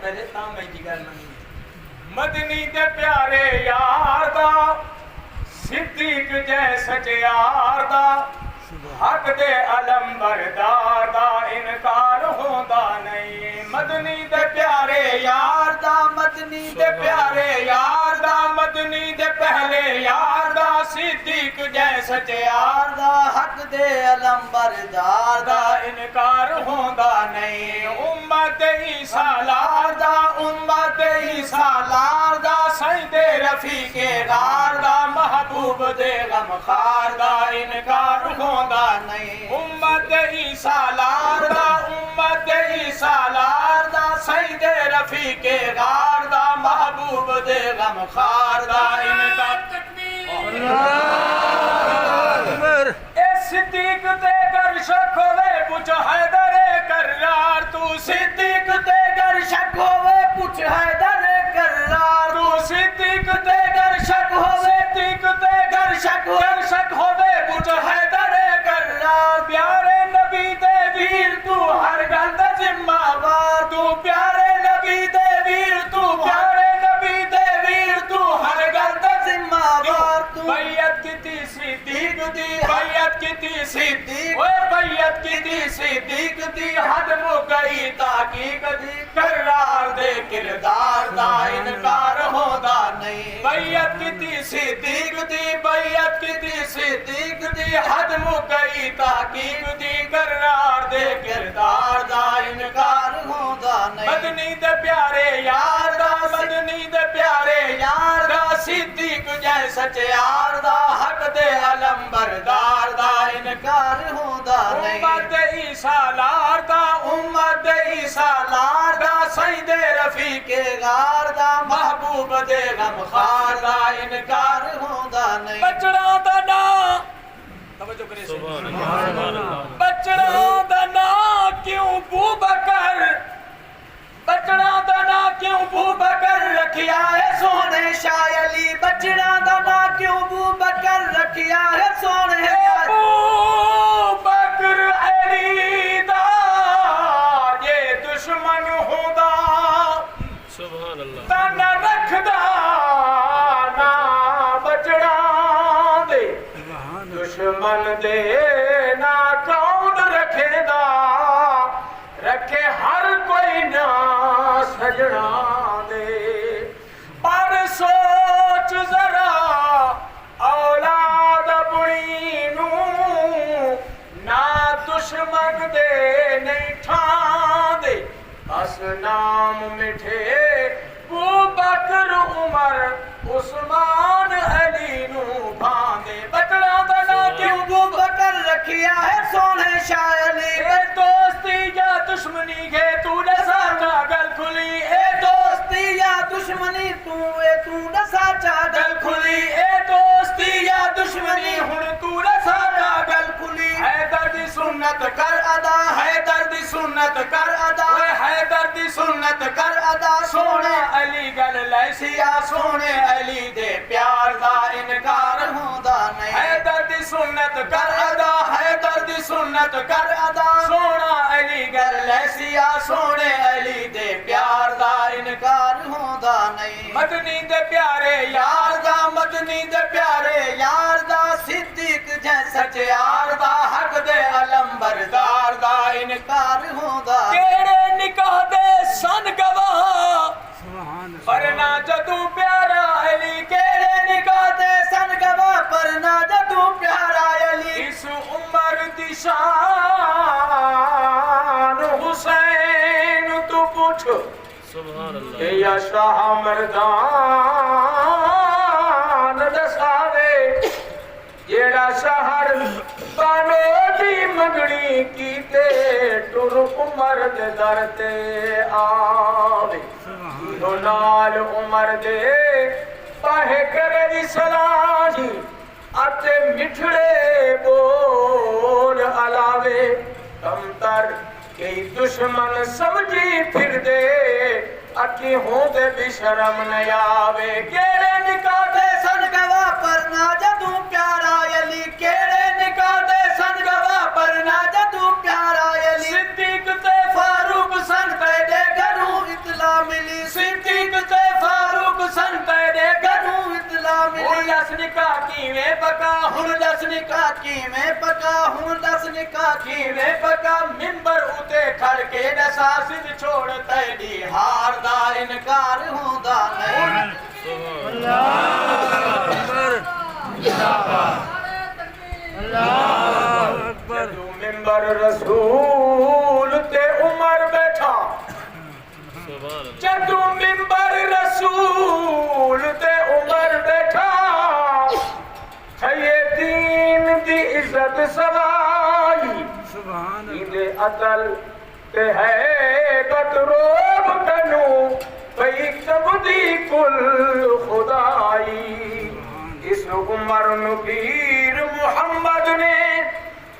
पहले ता मैं की गल नहीं मदनी दे प्यारे यार दा सिद्दीक जै सच यार दा हक दे अलंबरदार दा इनकार होंदा नहीं मदनी दे प्यारे यार दा मदनी दे प्यारे यार दा मदनी दे पहले यार दा सिद्दीक जै सच यार दा हक दे अलंबरदार दा इनकार होंदा नहीं उम्मत ईसा लार दा उम्मत ईसा लार दा सईदे रफीके गार दा महबूब दे गमखार दा इनकार होंदा नहीं उम्मत ईसा लार दा उम्मत ईसा लार दा सईदे रफीके गार दा महबूब दे गमखार दा इनकार ए सिद्दीक ते कर शक होवे पूछ हैदर करार तू सिद्दीक ते कर शक होवे पूछ हैदर करार तू सिद्दीक ते कर शक होवे सिद्दीक ते कर शक होवे पूछ हैदर करार प्यारे नबी दे वीर तू हर गल दा जिम्मेवार तू प्यारे नबी दे वीर तू प्यारे नबी दे वीर तू हर गल दा जिम्मेवार तू बैयत कीती सिद्दीक दी बैयत कीती सिद्दीक ओए बैयत कीती सिद्दीक दी हद मुकई ताकीक दी करार दे किरदार दा इनकार होंदा नहीं बैयत कीती सिद्दीक दी बैयत कीती सिद्दीक दी हद मुकई ताकीक दी करार दे किरदार दा इनकार होंदा नहीं मदनी दे प्यारे यार दा मदनी दे प्यारे यार दा सिद्दीक जै सच यार दा हक दे अलंबरदार दा इनकार होंदा नहीं उम्मत ईसा लार दा उम्मत ईसा लार दा सईदे रफीके गार दा महबूब दे गमखार दा इनकार होंदा नहीं बचड़ा दा ना तवज्जो करे सुभान अल्लाह बचड़ा दा ना क्यों बूबकर बचड़ा दा ना क्यों बूबकर रखिया है सोने शाह अली बचड़ा दा ना क्यों बूबकर रखिया है सोने बकर अली दा ये दुश्मन होदा सुभान अल्लाह तना रखदा ना बचड़ा दे दुश्मन दे ना कौन रखेदा रखे हर कोई ना सजना दे पर सोच जरा औलाद अपनी नू ना दुश्मन दे नहीं ठांदे बस नाम मिठे वो बकर उमर उस्मान अली नू भांदे बचड़ा दा ना क्यों वो बकर रखिया है सोने शाह अली ए दोस्ती या दुश्मनी के तू न साचा गल खुली ए दोस्ती या दुश्मनी तू न साचा गल खुली ए दोस्ती या दुश्मनी हुन तू न साचा गल खुली है दर्द सुन्नत कर अदा है दर्द सुन्नत कर अदा है दर्द सुन्नत कर अदा सोने अली गल लैसिया सोने अली दे प्यार दा इनकार होंदा नहीं है दर्द सुन्नत कर अदा है दर्द सुन्नत कर अदा सोना अली गल लैसिया सोने अली दे प्यार दा इनकार होंदा नहीं मदनी दे प्यारे यार दा मदनी दे प्यारे यार दा सिद्दीक जै सच यार दा हक दे अलंबरदार दा इनकार होंदा केड़े निकाह दे सन गवाह पर ना जदू प्यारा अली केड़े निकाह दे सन गवाह पर ना जदू प्यारा अली इस उम्र दी शान हुसैन तू पूछ सुभान अल्लाह या शाह मर्दान दसावे जेड़ा शहर बानो दी मंगनी कीते टुर उमर दे दर ते आवे तो नाल उमर दे पाहे करे सलाही अते मिठड़े बोल अलावे कमतर कई दुश्मन समझी फिर दे अकी होंदे भी शर्म न आवे केड़े निकाह दे सन गवाह पर ना जदू प्यारा अली केड़े निकाह दे सन गवाह पर ना जदू प्यारा अली सिद्दीक ते फारूक सन तेरे घरों इतला मिल किवें पका हुण दस निका किवें पका हुण दस निका किवें पका मिंबर उते खड़ के दसा सिद्ध छोड़ तैडी हार दा इनकार होंदा नहीं अल्लाह अकबर अल्लाह अकबर जदू मिंबर रसूल ते उमर बैठा जदू मिंबर रसूल ते उमर बैठा ये दीन दी इज्जत सवाई सुभान इदे अकल ते है बतरोब कनु पई कबदी कुल खुदाई इस उमर नबीर मुहम्मद ने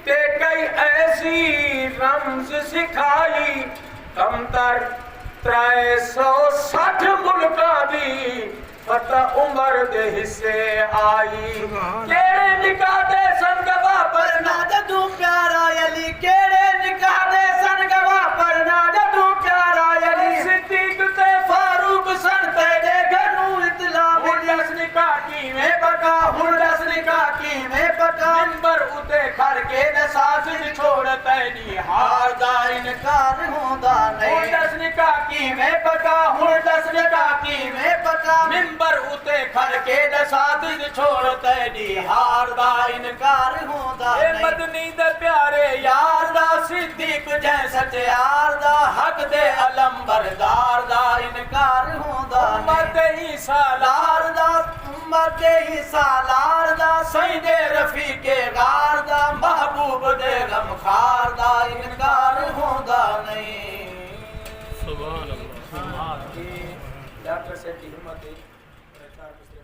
ते कई ऐसी रम्ज सिखाई कम तर 360 मुल्का दी फतह उमर दे हिस्से आई केड़े निकाह दे सन गवाह पर ना जदू प्यारा अली केड़े निकाह दे सन गवाह पर ना जदू प्यारा अली सिद्दीक ते फारूक सन तेरे घर नू इतला मिली दस निकाह किवें पका हुण दस निकाह किवें पका मिंबर उते खड़ के दसास छोड़ तैडी हार दा इनकार होंदा नहीं दस निकाह किवें पका हुण दस निकाह किवें पका मिंबर उते खड़ के दसास छोड़ तैडी हार दा इनकार होंदा नहीं मदनी दे प्यारे यार दा सिद्दीक जै सच्चार दा हक दे अलम बरदार दा इनकार होंदा उम्मत ईसा लार दा उम्मत ईसा लार दा सईदे रफीके गार दा महबूब दे गमखार दा इनकार होंदा नहीं सुभान अल्लाह डॉक्टर साहब की हिम्मत है